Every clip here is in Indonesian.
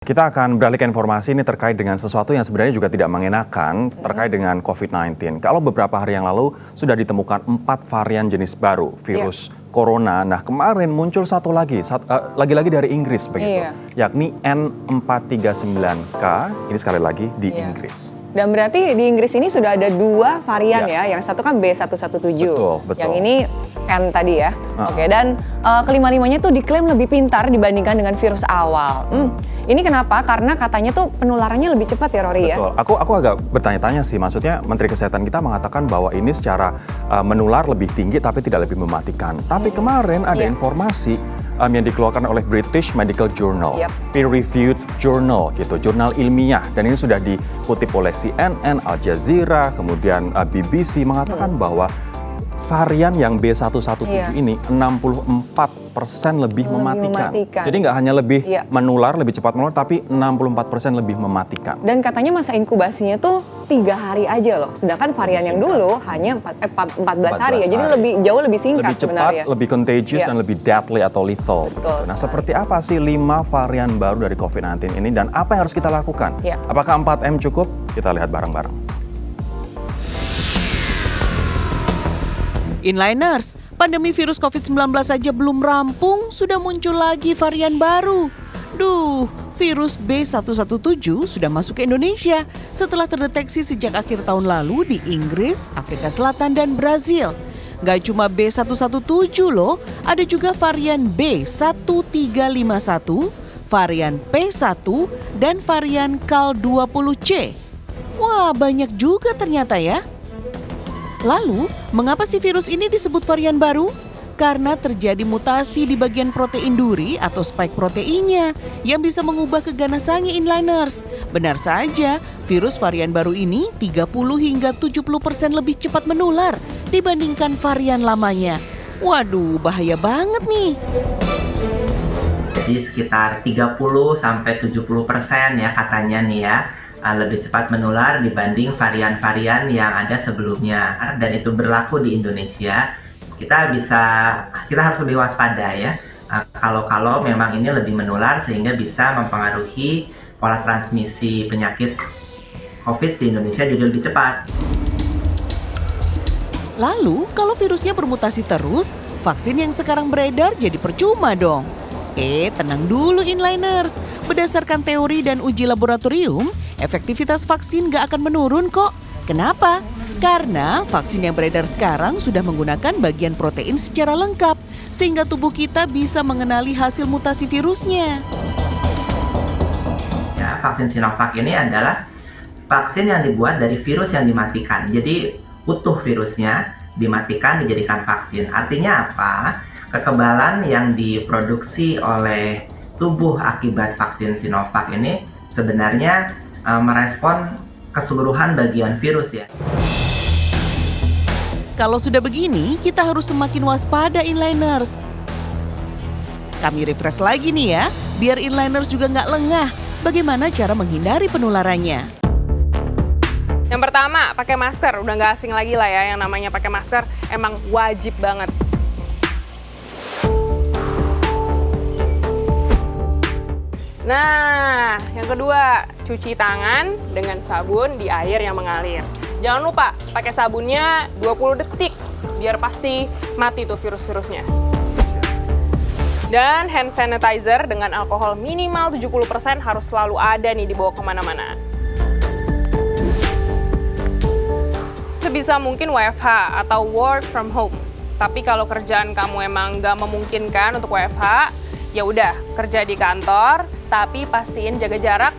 Kita akan beralih ke informasi ini terkait dengan sesuatu yang sebenarnya juga tidak mengenakan terkait dengan COVID-19. Kalau beberapa hari yang lalu sudah ditemukan 4 varian jenis baru virus corona. Nah kemarin muncul satu lagi, lagi-lagi dari Inggris begitu, yakni N439K. Ini sekali lagi di Inggris. Dan berarti di Inggris ini sudah ada 2 varian ya, yang satu kan B117, betul. yang ini N tadi ya. Oke, dan kelima-limanya tuh diklaim lebih pintar dibandingkan dengan virus awal. Ini kenapa? Karena katanya tuh penularannya lebih cepat ya Rory ya? Betul, aku agak bertanya-tanya sih, maksudnya Menteri Kesehatan kita mengatakan bahwa ini secara menular lebih tinggi tapi tidak lebih mematikan. Tapi kemarin ada informasi yang dikeluarkan oleh British Medical Journal, peer-reviewed journal gitu, jurnal ilmiah. Dan ini sudah dikutip oleh CNN, Al Jazeera, kemudian BBC mengatakan bahwa varian yang B117 ini 64% lebih mematikan. Jadi nggak hanya lebih menular, lebih cepat menular, tapi 64% lebih mematikan. Dan katanya masa inkubasinya tuh 3 hari aja loh. Sedangkan varian yang dulu hanya 14 hari ya. Jadi jauh lebih singkat lebih cepat, sebenarnya. lebih contagious dan lebih deadly atau lethal. Betul, nah seperti apa sih 5 varian baru dari COVID-19 ini dan apa yang harus kita lakukan? Apakah 4M cukup? Kita lihat bareng-bareng. Inliners, pandemi virus COVID-19 saja belum rampung, sudah muncul lagi varian baru. Duh, virus B117 sudah masuk ke Indonesia setelah terdeteksi sejak akhir tahun lalu di Inggris, Afrika Selatan, dan Brazil. Gak cuma B117 loh, ada juga varian B1351, varian P1, dan varian KAL20C. Wah, banyak juga ternyata ya. Lalu, mengapa si virus ini disebut varian baru? Karena terjadi mutasi di bagian protein duri atau spike proteinnya yang bisa mengubah keganasannya inliners. Benar saja, virus varian baru ini 30 hingga 70% lebih cepat menular dibandingkan varian lamanya. Waduh, bahaya banget nih. Jadi sekitar 30 sampai 70% ya katanya nih ya. Lebih cepat menular dibanding varian-varian yang ada sebelumnya, dan itu berlaku di Indonesia. Kita harus lebih waspada ya kalau memang ini lebih menular sehingga bisa mempengaruhi pola transmisi penyakit COVID di Indonesia juga lebih cepat. Lalu kalau virusnya bermutasi terus, vaksin yang sekarang beredar jadi percuma dong. Tenang dulu inliners. Berdasarkan teori dan uji laboratorium, efektivitas vaksin gak akan menurun kok. Kenapa? Karena vaksin yang beredar sekarang sudah menggunakan bagian protein secara lengkap, sehingga tubuh kita bisa mengenali hasil mutasi virusnya. Ya, vaksin Sinovac ini adalah vaksin yang dibuat dari virus yang dimatikan. Jadi utuh virusnya dimatikan dijadikan vaksin. Artinya apa? Kekebalan yang diproduksi oleh tubuh akibat vaksin Sinovac ini sebenarnya merespon keseluruhan bagian virus ya. Kalau sudah begini, kita harus semakin waspada inliners. Kami refresh lagi nih ya, biar inliners juga nggak lengah. Bagaimana cara menghindari penularannya? Yang pertama, pakai masker. Udah nggak asing lagi lah ya, yang namanya pakai masker emang wajib banget. Nah, yang kedua, cuci tangan dengan sabun di air yang mengalir. Jangan lupa pakai sabunnya 20 detik, biar pasti mati tuh virus-virusnya. Dan hand sanitizer dengan alkohol minimal 70% harus selalu ada nih dibawa kemana-mana. Sebisa mungkin WFH atau work from home. Tapi kalau kerjaan kamu emang nggak memungkinkan untuk WFH, ya udah kerja di kantor, tapi pastiin jaga jarak.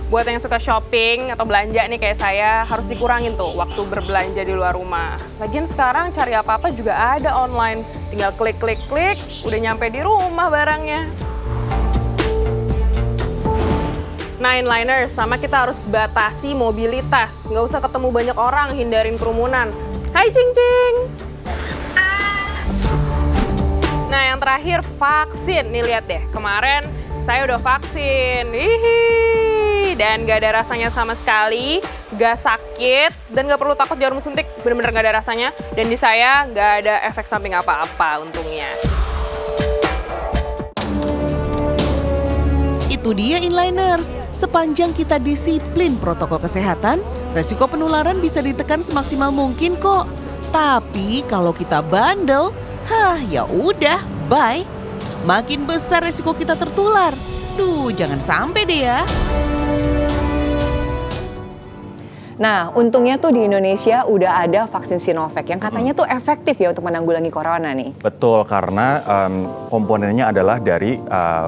Buat yang suka shopping atau belanja nih kayak saya, harus dikurangin tuh waktu berbelanja di luar rumah. Lagian sekarang cari apa-apa juga ada online. Tinggal klik, udah nyampe di rumah barangnya. Nah, inliners, sama kita harus batasi mobilitas. Nggak usah ketemu banyak orang, hindarin kerumunan. Hai Cing-Cing! Nah, yang terakhir vaksin. Nih lihat deh, kemarin saya udah vaksin. Dan gak ada rasanya sama sekali, gak sakit, dan gak perlu takut jarum suntik. Bener-bener gak ada rasanya. Dan di saya gak ada efek samping apa-apa untungnya. Itu dia inliners, sepanjang kita disiplin protokol kesehatan, resiko penularan bisa ditekan semaksimal mungkin kok. Tapi kalau kita bandel, ya udah, bye. Makin besar resiko kita tertular. Duh, jangan sampai deh ya. Nah, untungnya tuh di Indonesia udah ada vaksin Sinovac yang katanya tuh efektif ya untuk menanggulangi corona nih. Betul, karena komponennya adalah dari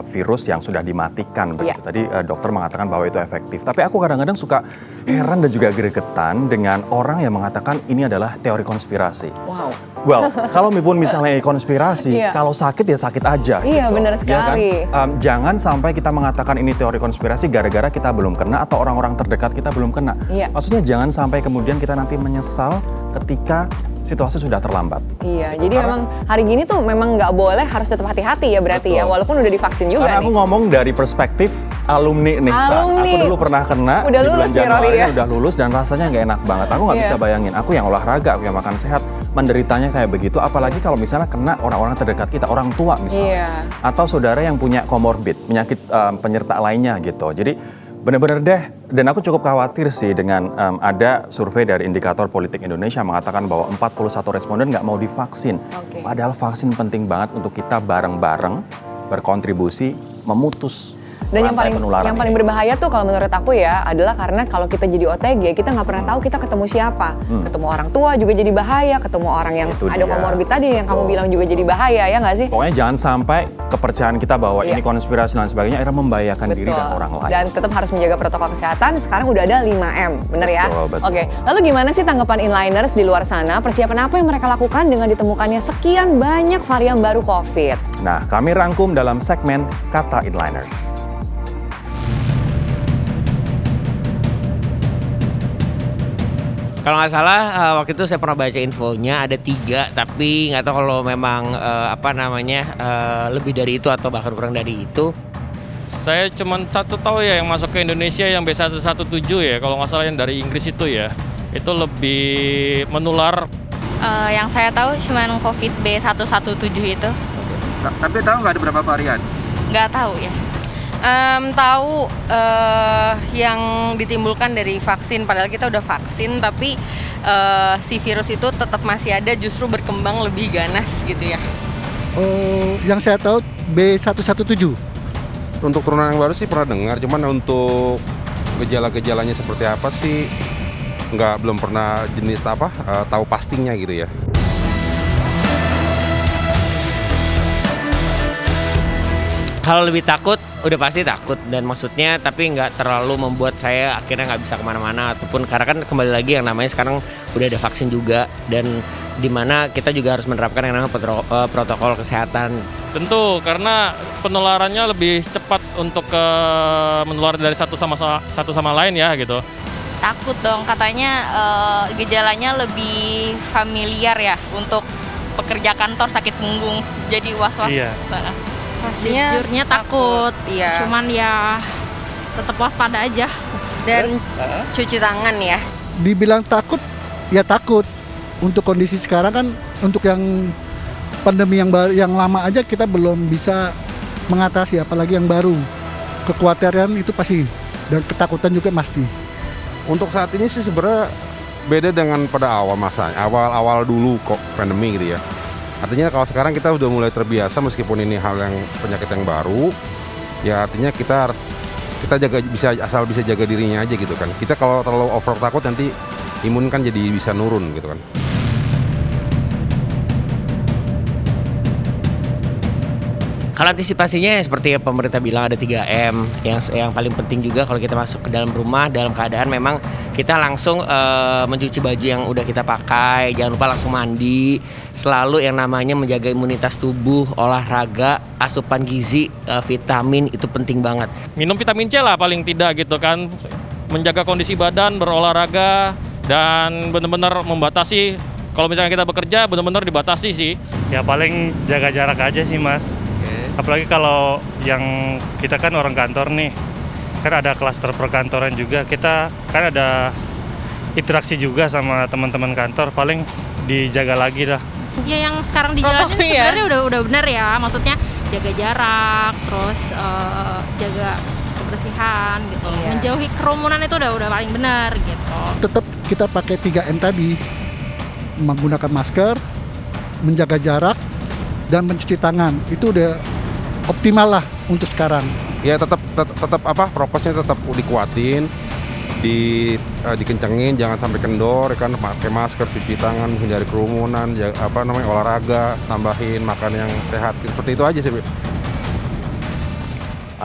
virus yang sudah dimatikan. Begitu. Tadi dokter mengatakan bahwa itu efektif. Tapi aku kadang-kadang suka heran dan juga gregetan dengan orang yang mengatakan ini adalah teori konspirasi. Wow. Well, kalau pun misalnya konspirasi, kalau sakit ya sakit aja. Iya, gitu. benar sekali. Ya kan? Jangan sampai kita mengatakan ini teori konspirasi gara-gara kita belum kena atau orang-orang terdekat kita belum kena. Iya. Maksudnya jangan sampai kemudian kita nanti menyesal ketika situasi sudah terlambat. Iya, jadi memang hari gini tuh memang nggak boleh, harus tetap hati-hati ya berarti. Betul. Ya, walaupun udah divaksin juga Karena nih. aku ngomong dari perspektif alumni nih, Alumni. Aku dulu pernah kena Udah di lulus bulan nih, Rory, Januari, ya? udah lulus dan rasanya nggak enak banget. Aku nggak bisa bayangin, aku yang olahraga, aku yang makan sehat, menderitanya kayak begitu. Apalagi kalau misalnya kena orang-orang terdekat kita, orang tua misalnya. Atau saudara yang punya comorbid, penyakit penyerta lainnya gitu. Jadi benar-benar deh, dan aku cukup khawatir sih dengan ada survei dari Indikator Politik Indonesia mengatakan bahwa 41 responden nggak mau divaksin. Padahal vaksin penting banget untuk kita bareng-bareng berkontribusi memutus Dan rantai penularan yang paling berbahaya tuh kalau menurut aku ya adalah karena kalau kita jadi OTG kita nggak pernah tahu kita ketemu siapa. Ketemu orang tua juga jadi bahaya, ketemu orang yang Itu ada dia. comorbid tadi yang kamu bilang juga jadi bahaya, ya nggak sih? Pokoknya jangan sampai kepercayaan kita bahwa ini konspirasi dan sebagainya akhirnya membahayakan diri dan orang lain. Dan tetap harus menjaga protokol kesehatan. Sekarang udah ada 5M, bener ya? Betul. Oke, lalu gimana sih tanggapan inliners di luar sana? Persiapan apa yang mereka lakukan dengan ditemukannya sekian banyak varian baru COVID? Nah, kami rangkum dalam segmen Kata Inliners. Kalau nggak salah waktu itu saya pernah baca infonya ada 3, tapi nggak tahu kalau memang lebih dari itu atau bahkan kurang dari itu. Saya cuma satu tahu ya yang masuk ke Indonesia yang B117 ya, kalau nggak salah yang dari Inggris itu ya, itu lebih menular. Yang saya tahu cuma COVID B117 itu. Tapi tahu nggak ada berapa varian? Nggak tahu ya. Tahu yang ditimbulkan dari vaksin, padahal kita udah vaksin tapi si virus itu tetap masih ada, justru berkembang lebih ganas gitu ya. Yang saya tahu B117. Untuk turunan yang baru sih pernah dengar, cuman untuk gejala-gejalanya seperti apa sih belum pernah jenis tahu pastinya gitu ya. Kalau lebih takut, udah pasti takut, dan maksudnya tapi nggak terlalu membuat saya akhirnya nggak bisa kemana-mana ataupun karena kan kembali lagi yang namanya sekarang udah ada vaksin juga dan dimana kita juga harus menerapkan yang namanya protokol kesehatan. Tentu karena penularannya lebih cepat untuk menular dari satu sama lain ya gitu. Takut dong, katanya gejalanya lebih familiar ya untuk pekerja kantor sakit punggung, jadi was-was. Iya. Pastinya Jujurnya takut, iya. Cuman ya tetap waspada aja. Dan cuci tangan ya. Dibilang takut, ya takut. Untuk kondisi sekarang kan, untuk yang pandemi yang lama aja kita belum bisa mengatasi, apalagi yang baru. Kekhawatiran itu pasti, dan ketakutan juga masih. Untuk saat ini sih sebenarnya beda dengan pada awal dulu kok pandemi gitu ya. Artinya kalau sekarang kita udah mulai terbiasa meskipun ini hal yang penyakit yang baru, ya artinya kita bisa jaga dirinya aja gitu kan. Kita kalau terlalu over takut nanti imun kan jadi bisa nurun gitu kan. Kalau antisipasinya seperti yang pemerintah bilang ada 3M, yang paling penting juga kalau kita masuk ke dalam rumah dalam keadaan memang kita langsung mencuci baju yang udah kita pakai, jangan lupa langsung mandi, selalu yang namanya menjaga imunitas tubuh, olahraga, asupan gizi, vitamin itu penting banget. Minum vitamin C lah paling tidak gitu kan, menjaga kondisi badan, berolahraga, dan benar-benar membatasi, kalau misalnya kita bekerja benar-benar dibatasi sih. Ya paling jaga jarak aja sih mas. Apalagi kalau yang kita kan orang kantor nih, kan ada klaster perkantoran juga, kita kan ada interaksi juga sama teman-teman kantor, paling dijaga lagi dah. Ya yang sekarang dijalanin sebenarnya udah benar ya, maksudnya jaga jarak, terus jaga kebersihan gitu. Iya. Menjauhi kerumunan itu udah paling benar gitu. Tetap kita pakai 3M tadi, menggunakan masker, menjaga jarak, dan mencuci tangan. Itu udah optimal lah untuk sekarang. Ya tetap prokesnya tetap dikuatin, dikencengin, jangan sampai kendor, kan pakai masker, cuci tangan, menghindari kerumunan, olahraga, tambahin makan yang sehat, seperti itu aja sih.